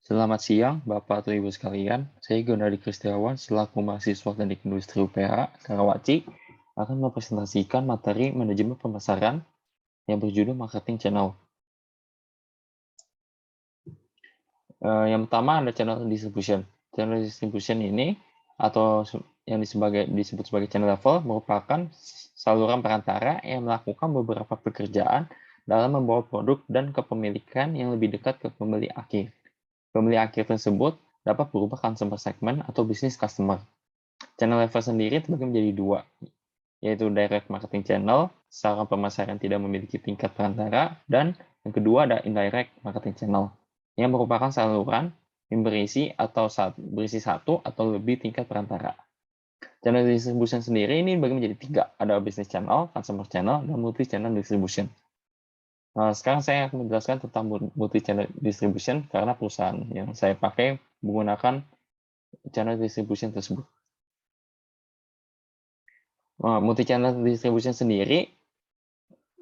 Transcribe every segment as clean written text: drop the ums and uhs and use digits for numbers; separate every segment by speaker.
Speaker 1: Selamat siang, Bapak atau Ibu sekalian. Saya Gunadi Kristiawan, selaku mahasiswa Teknik Industri UPH Karawaci, akan mempresentasikan materi manajemen pemasaran yang berjudul Marketing Channel. Yang pertama ada channel distribution. Channel distribution ini atau yang disebut sebagai channel level merupakan saluran perantara yang melakukan beberapa pekerjaan dalam membawa produk dan kepemilikan yang lebih dekat ke pembeli akhir. Pembeli akhir tersebut dapat berubah customer segment atau bisnis customer. Channel level sendiri terbagi menjadi dua, yaitu direct marketing channel, saluran pemasaran tidak memiliki tingkat perantara, dan yang kedua ada indirect marketing channel, yang merupakan saluran yang berisi satu atau lebih tingkat perantara. Channel distribution sendiri ini dibagi menjadi tiga, ada business channel, customer channel, dan multi channel distribution. Nah, sekarang saya akan menjelaskan tentang multi channel distribution karena perusahaan yang saya pakai menggunakan channel distribution tersebut. Multi channel distribution sendiri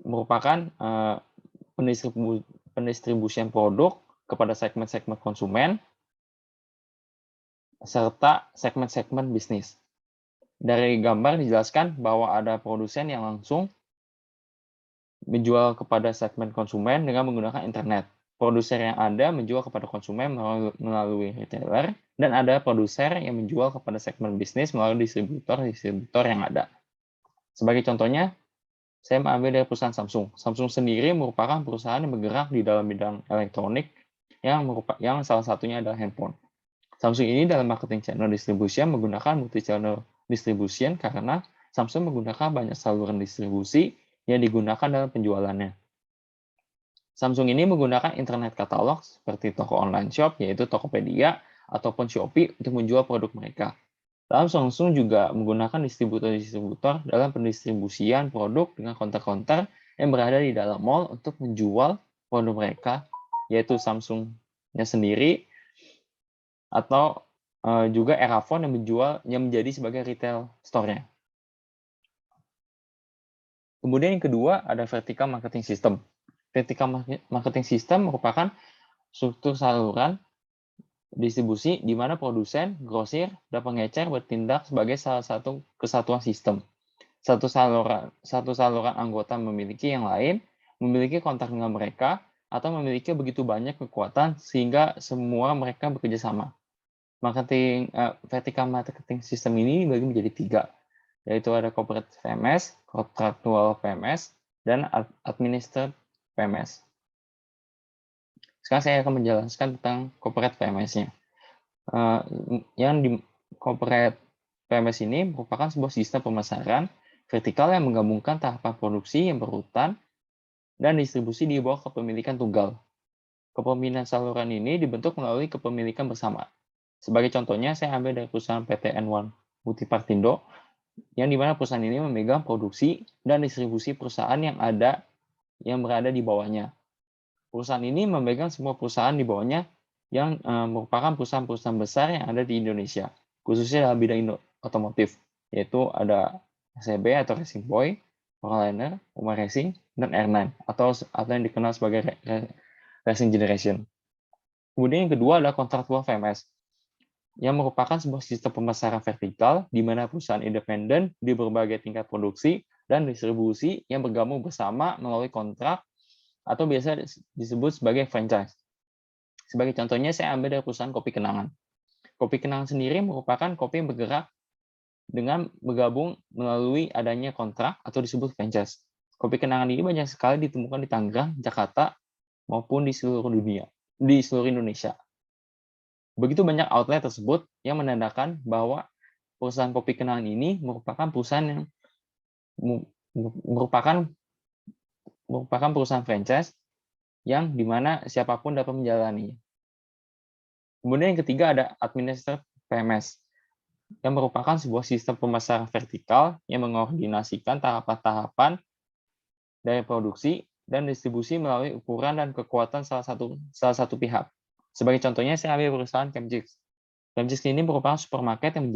Speaker 1: merupakan pendistribusian produk kepada segmen-segmen konsumen serta segmen-segmen bisnis. Dari gambar dijelaskan bahwa ada produsen yang langsung menjual kepada segmen konsumen dengan menggunakan internet. Produser yang ada menjual kepada konsumen melalui retailer, dan ada produser yang menjual kepada segmen bisnis melalui distributor yang ada. Sebagai contohnya, saya mengambil dari perusahaan Samsung. Samsung sendiri merupakan perusahaan yang bergerak di dalam bidang elektronik yang salah satunya adalah handphone. Samsung ini dalam marketing channel distribution menggunakan multi-channel distribution karena Samsung menggunakan banyak saluran distribusi yang digunakan dalam penjualannya. Samsung ini menggunakan internet katalog seperti toko online shop, yaitu Tokopedia ataupun Shopee untuk menjual produk mereka. Lalu Samsung juga menggunakan distributor-distributor dalam pendistribusian produk dengan counter-counter yang berada di dalam mall untuk menjual produk mereka, yaitu Samsungnya sendiri atau juga Erafone yang menjadi sebagai retail store-nya. Kemudian yang kedua ada vertical marketing system. Vertical marketing system merupakan struktur saluran distribusi di mana produsen, grosir, dan pengecer bertindak sebagai salah satu kesatuan sistem. Satu saluran anggota memiliki yang lain, memiliki kontak dengan mereka, atau memiliki begitu banyak kekuatan sehingga semua mereka bekerja sama. Vertical marketing system ini dibagi menjadi tiga, yaitu ada corporate VMS, contractual VMS, dan administrative VMS. Sekarang saya akan menjelaskan tentang corporate VMS-nya. Yang di corporate VMS ini merupakan sebuah sistem pemasaran vertikal yang menggabungkan tahapan produksi yang berurutan dan distribusi di bawah kepemilikan tunggal. Kepemilikan saluran ini dibentuk melalui kepemilikan bersama. Sebagai contohnya, saya ambil dari perusahaan PT N1 Multipartindo, yang dimana perusahaan ini memegang produksi dan distribusi perusahaan yang berada di bawahnya. Perusahaan ini memegang semua perusahaan di bawahnya yang merupakan perusahaan-perusahaan besar yang ada di Indonesia, khususnya dalam bidang otomotif, yaitu ada SCB atau Racing Boy, Proliner, Umar Racing, dan Airline, atau yang dikenal sebagai Racing Generation. Kemudian yang kedua adalah kontraktual VMS, yang merupakan sebuah sistem pemasaran vertikal di mana perusahaan independen di berbagai tingkat produksi dan distribusi yang bergabung bersama melalui kontrak atau biasa disebut sebagai franchise. Sebagai contohnya, saya ambil dari perusahaan Kopi Kenangan. Kopi Kenangan sendiri merupakan kopi yang bergerak dengan bergabung melalui adanya kontrak atau disebut franchise. Kopi Kenangan ini banyak sekali ditemukan di Tangerang, Jakarta, maupun di seluruh Indonesia. Begitu banyak outlet tersebut yang menandakan bahwa perusahaan Kopi Kenangan ini merupakan perusahaan yang merupakan perusahaan franchise yang dimana siapapun dapat menjalani. Kemudian yang ketiga ada administrative PMS, yang merupakan sebuah sistem pemasaran vertikal yang mengkoordinasikan tahapan-tahapan dari produksi dan distribusi melalui ukuran dan kekuatan salah satu pihak. Sebagai contohnya, saya ambil perusahaan Chemjix. Chemjix ini merupakan supermarket yang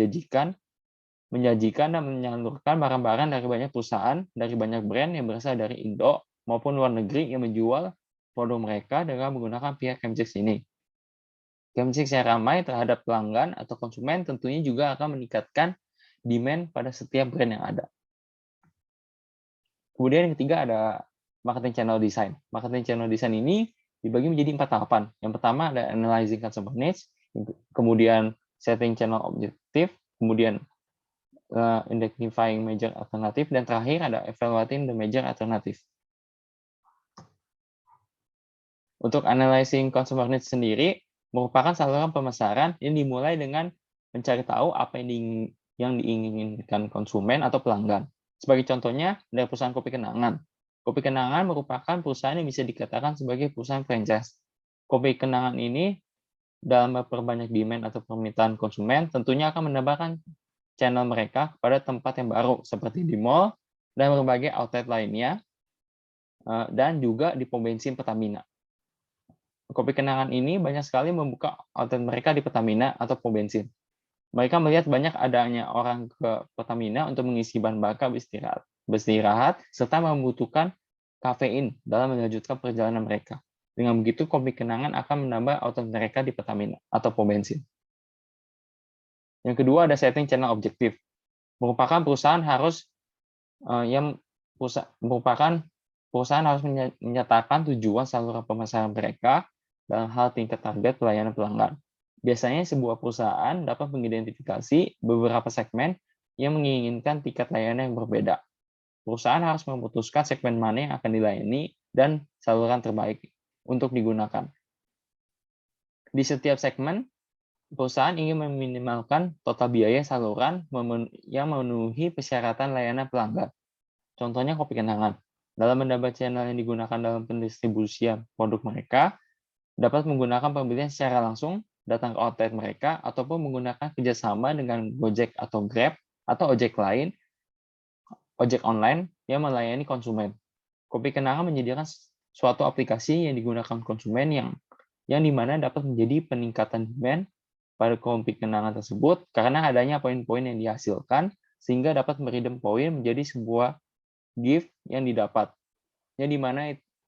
Speaker 1: menjanjikan dan menyalurkan barang-barang dari banyak perusahaan, dari banyak brand yang berasal dari Indo maupun luar negeri yang menjual produk mereka dengan menggunakan pihak Chemjix ini. Gramsci secara ramai terhadap pelanggan atau konsumen tentunya juga akan meningkatkan demand pada setiap brand yang ada. Kemudian yang ketiga ada marketing channel design. Marketing channel design ini dibagi menjadi 4 tahapan. Yang pertama ada analyzing customer needs, kemudian setting channel objective, kemudian identifying major alternative, dan terakhir ada evaluating the major alternative. Untuk analyzing consumer needs sendiri merupakan saluran pemasaran yang dimulai dengan mencari tahu apa yang diinginkan konsumen atau pelanggan. Sebagai contohnya, dari perusahaan kopi kenangan. Kopi kenangan merupakan perusahaan yang bisa dikatakan sebagai perusahaan franchise. Kopi kenangan ini dalam memperbanyak demand atau permintaan konsumen tentunya akan menambahkan channel mereka kepada tempat yang baru seperti di mall dan berbagai outlet lainnya, dan juga di pom bensin Pertamina. Kopi kenangan ini banyak sekali membuka outlet mereka di Pertamina atau pom bensin. Mereka melihat banyak adanya orang ke Pertamina untuk mengisi bahan bakar beristirahat, serta membutuhkan kafein dalam melanjutkan perjalanan mereka. Dengan begitu, kopi kenangan akan menambah outlet mereka di Pertamina atau pom bensin. Yang kedua ada setting channel objektif. Merupakan perusahaan harus menyatakan tujuan saluran pemasaran mereka dalam hal tingkat target pelayanan pelanggan. Biasanya sebuah perusahaan dapat mengidentifikasi beberapa segmen yang menginginkan tingkat layanan yang berbeda. Perusahaan harus memutuskan segmen mana yang akan dilayani dan saluran terbaik untuk digunakan. Di setiap segmen, perusahaan ingin meminimalkan total biaya saluran yang memenuhi persyaratan layanan pelanggan. Contohnya kopi kenangan. Dalam mendapat channel yang digunakan dalam pendistribusian produk mereka, dapat menggunakan pembelian secara langsung, datang ke outlet mereka, ataupun menggunakan kerjasama dengan Gojek atau Grab, atau ojek online yang melayani konsumen. Kopi kenangan menyediakan suatu aplikasi yang digunakan konsumen yang dimana dapat menjadi peningkatan demand pada kopi kenangan tersebut karena adanya poin-poin yang dihasilkan, sehingga dapat meredeem poin menjadi sebuah gift yang didapat. Yang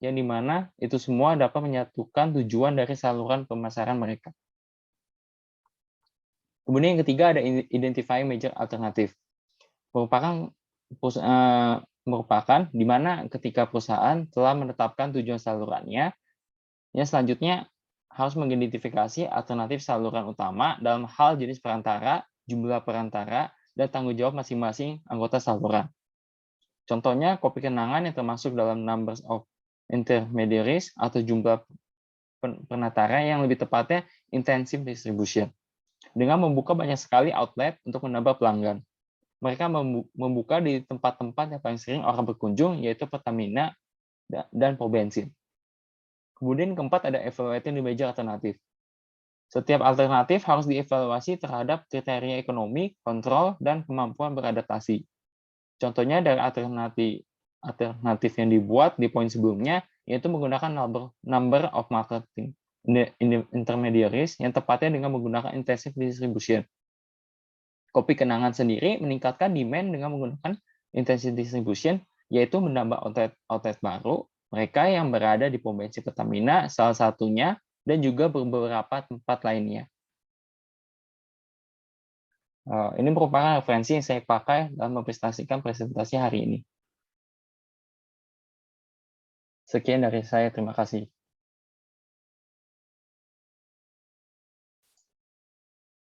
Speaker 1: dimana itu semua dapat menyatukan tujuan dari saluran pemasaran mereka. Kemudian yang ketiga ada identifying major alternative. Merupakan di mana ketika perusahaan telah menetapkan tujuan salurannya, yang selanjutnya harus mengidentifikasi alternatif saluran utama dalam hal jenis perantara, jumlah perantara, dan tanggung jawab masing-masing anggota saluran. Contohnya kopi kenangan yang termasuk dalam numbers of intermediaries atau jumlah penatara yang lebih tepatnya intensive distribution. Dengan membuka banyak sekali outlet untuk menambah pelanggan. Mereka membuka di tempat-tempat yang paling sering orang berkunjung, yaitu Pertamina dan pom bensin. Kemudian keempat ada evaluating the major alternative. Setiap alternatif harus dievaluasi terhadap kriteria ekonomi, kontrol, dan kemampuan beradaptasi. Contohnya dari alternatif yang dibuat di poin sebelumnya, yaitu menggunakan number of marketing intermediaries yang tepatnya dengan menggunakan intensive distribution. Kopi kenangan sendiri meningkatkan demand dengan menggunakan intensive distribution, yaitu menambah outlet baru, mereka yang berada di pom bensin Pertamina salah satunya, dan juga beberapa tempat lainnya. Ini merupakan referensi yang saya pakai dalam mempresentasikan presentasi hari ini. Sekian dari saya, terima kasih.